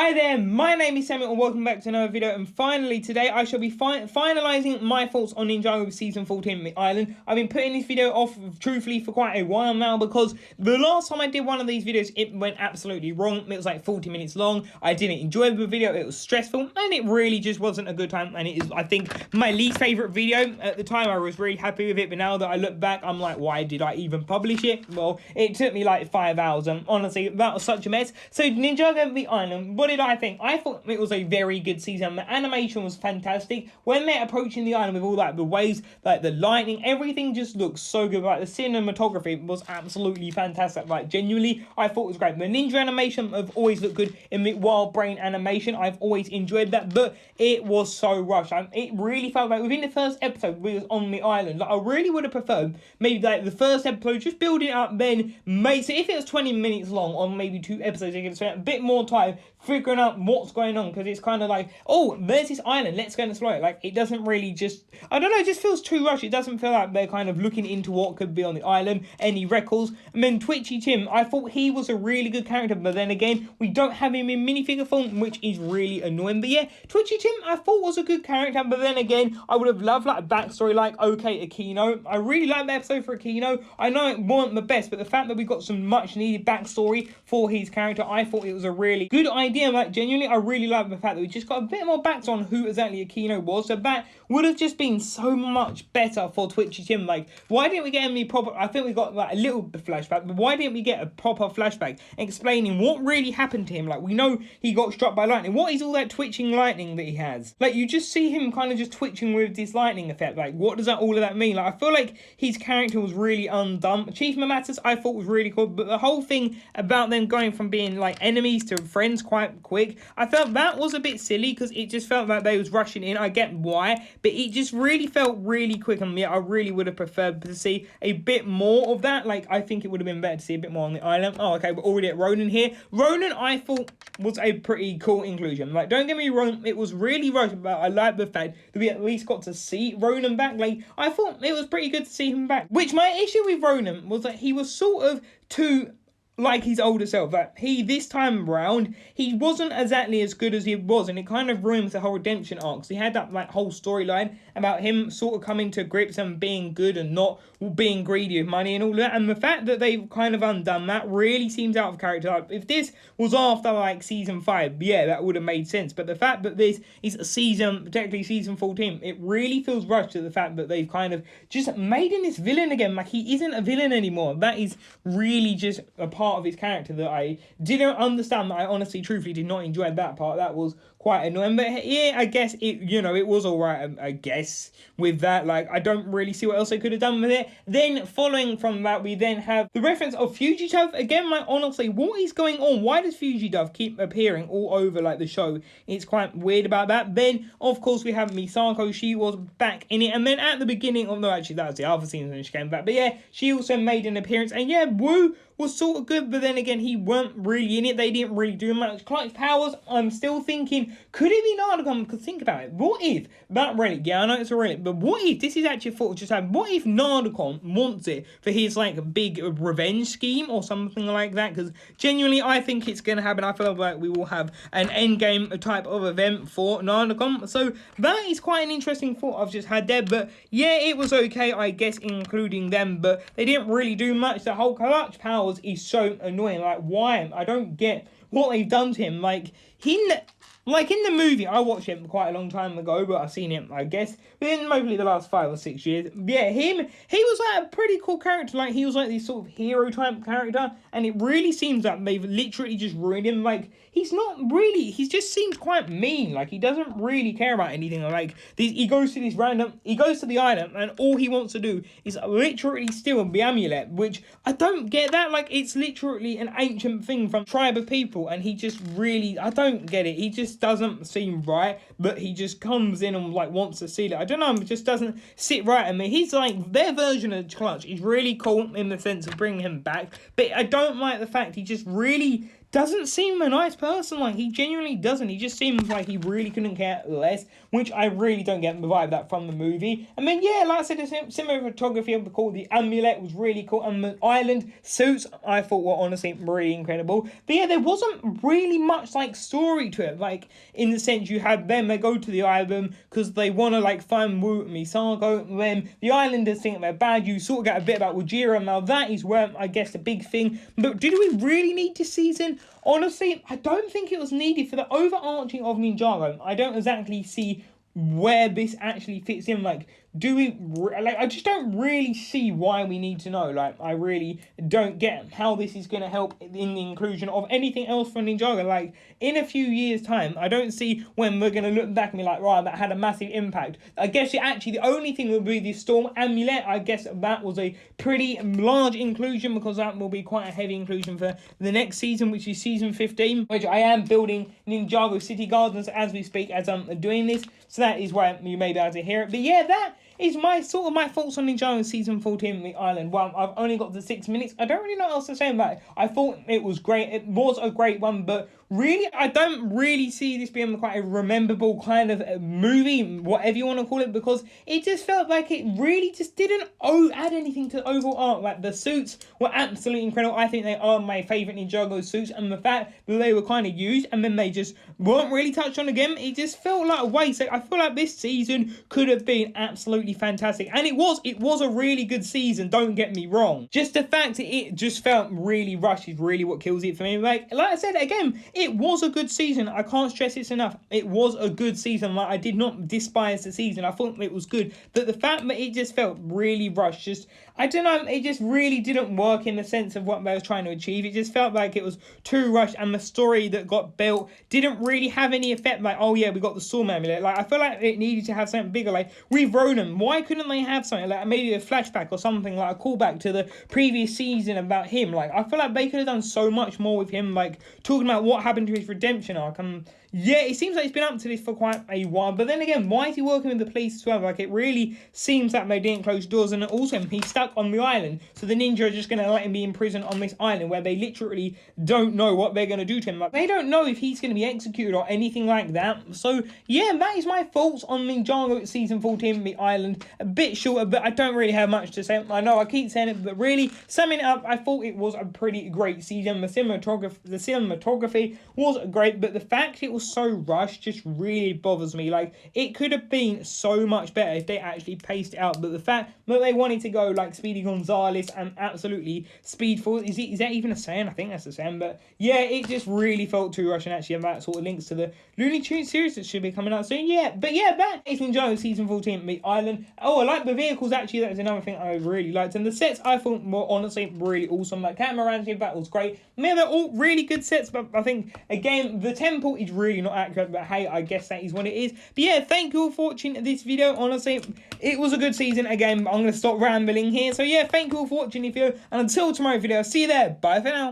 Hi there, my name is Samuel and welcome back to another video, and finally today I shall be finalising my thoughts on Ninjago Season 14 The Island. I've been putting this video off truthfully for quite a while now because the last time I did one of these videos it went absolutely wrong. It was like 40 minutes long, I didn't enjoy the video, it was stressful and it really just wasn't a good time, and it is I think my least favourite video. At the time I was really happy with it, but now that I look back I'm like, why did I even publish it? Well, it took me like 5 hours and honestly that was such a mess. So Ninjago The Island, what did I think? I thought it was a very good season. The animation was fantastic. When they're approaching the island with all that, the waves, like the lightning, everything just looks so good. Like the cinematography was absolutely fantastic. Like genuinely, I thought it was great. The ninja animation have always looked good. In the wild brain animation, I've always enjoyed that, but it was so rushed. It really felt like within the first episode we was on the island. Like I really would have preferred maybe like the first episode, just build it up, then so if it was 20 minutes long on maybe 2 episodes, you could spend a bit more time figuring out what's going on, because it's kind of like, oh, there's this island, let's go and explore it. Like it doesn't really just, I don't know, it just feels too rushed. It doesn't feel like they're kind of looking into what could be on the island, any records. And then Twitchy Tim, I thought he was a really good character, but then again we don't have him in minifigure form, which is really annoying. But yeah, Twitchy Tim I thought was a good character, but then again I would have loved like a backstory like okay Aquino. I really liked the episode for Aquino. I know it wasn't the best, but the fact that we got some much needed backstory for his character, I thought it was a really good idea. Like genuinely I really like the fact that we just got a bit more back on who exactly Aquino was, so that would have just been so much better for Twitchy Tim. Like why didn't we get any proper, I think we got like a little flashback, but why didn't we get a proper flashback explaining what really happened to him? Like we know he got struck by lightning, what is all that twitching lightning that he has? Like you just see him kind of just twitching with this lightning effect, like what does that all of that mean? Like I feel like his character was really undone. Chief Mamatas I thought was really cool, but the whole thing about them going from being like enemies to friends quite quick, I felt that was a bit silly because it just felt like they was rushing in. I get why, but it just really felt really quick, and yeah, I really would have preferred to see a bit more of that. Like I think it would have been better to see a bit more on the island. Oh okay, we're already at Ronan here. Ronan I thought was a pretty cool inclusion. Like don't get me wrong, it was really rushed, but I like the fact that we at least got to see Ronan back. Like I thought it was pretty good to see him back, which my issue with Ronan was that he was sort of too like his older self. That he this time round he wasn't exactly as good as he was, and it kind of ruins the whole redemption arc. So he had that like whole storyline about him sort of coming to grips and being good and not being greedy with money and all that, and the fact that they've kind of undone that really seems out of character. Like, if this was after like season 5, yeah, that would have made sense, but the fact that this is a season, particularly season 14, it really feels rushed to the fact that they've kind of just made him this villain again. Like he isn't a villain anymore. That is really just a part of his character that I didn't understand, that I honestly truthfully did not enjoy that part. That was quite annoying, but yeah, I guess it, you know, it was alright, I guess, with that. Like I don't really see what else they could have done with it. Then following from that we then have the reference of Fugidove again. Like honestly, what is going on? Why does Fugidove keep appearing all over like the show? It's quite weird about that. Then of course we have Misako, she was back in it, and then at the beginning of, no actually that was the other season when she came back, but yeah, she also made an appearance, and yeah, Wu was sort of good, but then again he weren't really in it. They didn't really do much. Clutch Powers, I'm still thinking, could it be Narcon? Because think about it, what if that relic, yeah I know it's a relic, but what if this is actually a thought just happened, what if Narcon wants it for his like big revenge scheme or something like that? Because genuinely I think it's going to happen. I feel like we will have an endgame type of event for Narcon, so that is quite an interesting thought I've just had there. But yeah, it was okay I guess including them, but they didn't really do much. The whole Clutch Powers is so annoying. Like why? I don't get what they've done to him. Like in the movie, I watched it quite a long time ago, but I've seen it, I guess, within mostly the last 5 or 6 years. Yeah, he was like a pretty cool character. Like he was like this sort of hero type character, and it really seems that they've literally just ruined him. Like he's not really, he just seems quite mean. Like he doesn't really care about anything. Like he goes to the island, and all he wants to do is literally steal the amulet, which I don't get that. Like it's literally an ancient thing from tribe of people, and he just really, I don't get it. He just doesn't seem right, but he just comes in and like wants to steal it. I don't know, it just doesn't sit right at me. He's like, their version of Clutch is really cool in the sense of bringing him back, but I don't like the fact he just really doesn't seem a nice person. Like, he genuinely doesn't. He just seems like he really couldn't care less, which I really don't get the vibe that from the movie. And then, yeah, like I said, the cinematography of the amulet was really cool, and the island suits I thought were honestly really incredible. But yeah, there wasn't really much like story to it. Like, in the sense, you had them, they go to the island because they want to like find Wu and Misago, and then the islanders think they're bad. You sort of get a bit about Wajira. Now that is where I guess the big thing. But did we really need this season? Honestly, I don't think it was needed for the overarching of Ninjago. I don't exactly see where this actually fits in. Like, do we, like, I just don't really see why we need to know. Like, I really don't get how this is going to help in the inclusion of anything else from Ninjago. Like, in a few years' time, I don't see when we're going to look back and be like, right, that had a massive impact. I guess actually the only thing would be the Storm Amulet. I guess that was a pretty large inclusion, because that will be quite a heavy inclusion for the next season, which is season 15, which I am building Ninjago City Gardens as we speak, as I'm doing this. So that is why you may be able to hear it. But yeah, that is my thoughts on Ninjago season 14, The Island. Well, I've only got the 6 minutes. I don't really know what else to say about it. I thought it was great. It was a great one, but really, I don't really see this being quite a rememberable kind of movie, whatever you want to call it, because it just felt like it really just didn't add anything to the overall art. Like, the suits were absolutely incredible. I think they are my favourite Ninjago suits, and the fact that they were kind of used and then they just weren't really touched on again, it just felt like a waste. Like, I feel like this season could have been absolutely fantastic, and it was a really good season, don't get me wrong. Just the fact that it just felt really rushed is really what kills it for me. Like I said, again, it was a good season. I can't stress this enough. It was a good season. Like, I did not despise the season. I thought it was good. But the fact that it just felt really rushed, just, I don't know, it just really didn't work in the sense of what they was trying to achieve. It just felt like it was too rushed, and the story that got built didn't really have any effect. Like, oh yeah, we got the Storm Amulet. Like, I feel like it needed to have something bigger. Like, with Ronan, why couldn't they have something like maybe a flashback or something, like a callback to the previous season about him? Like, I feel like they could have done so much more with him, like talking about what happened to his redemption arc. Yeah, it seems like he's been up to this for quite a while, but then again, why is he working with the police as well? Like, it really seems like they didn't close doors, and also he's stuck on the island, so the ninja are just going to let him be in prison on this island where they literally don't know what they're going to do to him. Like, they don't know if he's going to be executed or anything like that. So yeah, that is my thoughts on Ninjago season 14, The Island. A bit shorter, but I don't really have much to say. I know I keep saying it, but really, summing it up, I thought it was a pretty great season. The cinematography was great, but the fact it was so rushed just really bothers me. Like, it could have been so much better if they actually paced it out, but the fact that they wanted to go like Speedy Gonzales and absolutely speedful, is that even a saying? I think that's a saying. But yeah, it just really felt too rushed, and actually that sort of links to the Looney Tunes series that should be coming out soon. Yeah, but yeah, that is Ninjago season 14, The Island. Oh, I like the vehicles, actually. That was another thing I really liked, and the sets I thought were honestly really awesome. Like, Catamaran, that was great. Yeah, they're all really good sets, but I think again the temple is really not accurate, but hey, I guess that is what it is. But yeah, thank you all for watching this video. Honestly, it was a good season. Again, I'm going to stop rambling here. So yeah, thank you all for watching this video, and until tomorrow's video, see you there. Bye for now.